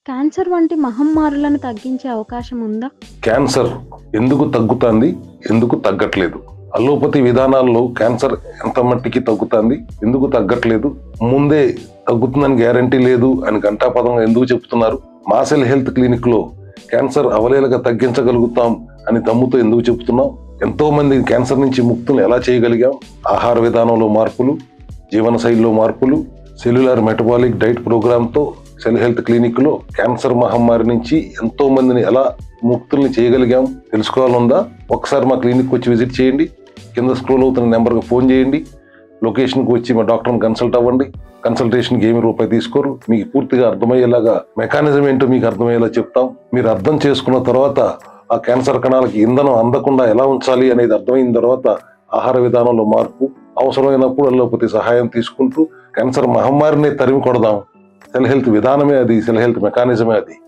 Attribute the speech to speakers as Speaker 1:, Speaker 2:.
Speaker 1: Cancer వంటి మహమ్మారులను తగ్గించే అవకాశం ఉందా?
Speaker 2: క్యాన్సర్ ఎందుకు తగ్గుతుంది, ఎందుకు తగ్గట్లేదు? అలోపతి విధానాల్లో క్యాన్సర్ ఎంత మట్టికి తగ్గుతుంది, ఎందుకు తగ్గట్లేదు? ముందే తగ్గుతుందని గ్యారంటీ లేదు అని ఘంటాపదంగా ఎందుకు చెప్తున్నారు? మాసెల్ హెల్త్ క్లినిక్ లో క్యాన్సర్ అవలేలగా తగ్గించగలుగుతాం అని దమ్ముతో ఎందుకు చెప్తున్నాం? ఎంతో మంది క్యాన్సర్ నుంచి ముక్తులు ఎలా చేయగలిగాం? ఆహార విధానంలో మార్పులు, జీవన శైలిలో మార్పులు, సెల్యులార్ మెటబాలిక్ డైట్ ప్రోగ్రామ్తో సెల్ హెల్త్ క్లినిక్ లో క్యాన్సర్ మహమ్మారి నుంచి ఎంతో మందిని ఎలా ముక్తుల్ని చేయగలిగాం తెలుసుకోవాలందా? ఒకసారి మా క్లినిక్ వచ్చి విజిట్ చేయండి. కింద స్క్రోల్ అవుతున్న నెంబర్కి ఫోన్ చేయండి. లొకేషన్కి వచ్చి మా డాక్టర్ని కన్సల్ట్ అవ్వండి. కన్సల్టేషన్కి ఏమి రూపాయి తీసుకోరు. మీకు పూర్తిగా అర్థమయ్యేలాగా మెకానిజం ఏంటో మీకు అర్థమయ్యేలా చెప్తాం. మీరు అర్థం చేసుకున్న తర్వాత ఆ క్యాన్సర్ కణాలకి ఇంధనం అందకుండా ఎలా ఉంచాలి అనేది అర్థమైన తర్వాత ఆహార విధానంలో మార్పు, అవసరమైనప్పుడు అల్లోపతి సహాయం తీసుకుంటూ క్యాన్సర్ మహమ్మారిని తరిమి కొడదాం. సెల్ హెల్త్ విధానమే అది, సెల్ హెల్త్ మెకానిజమే అది.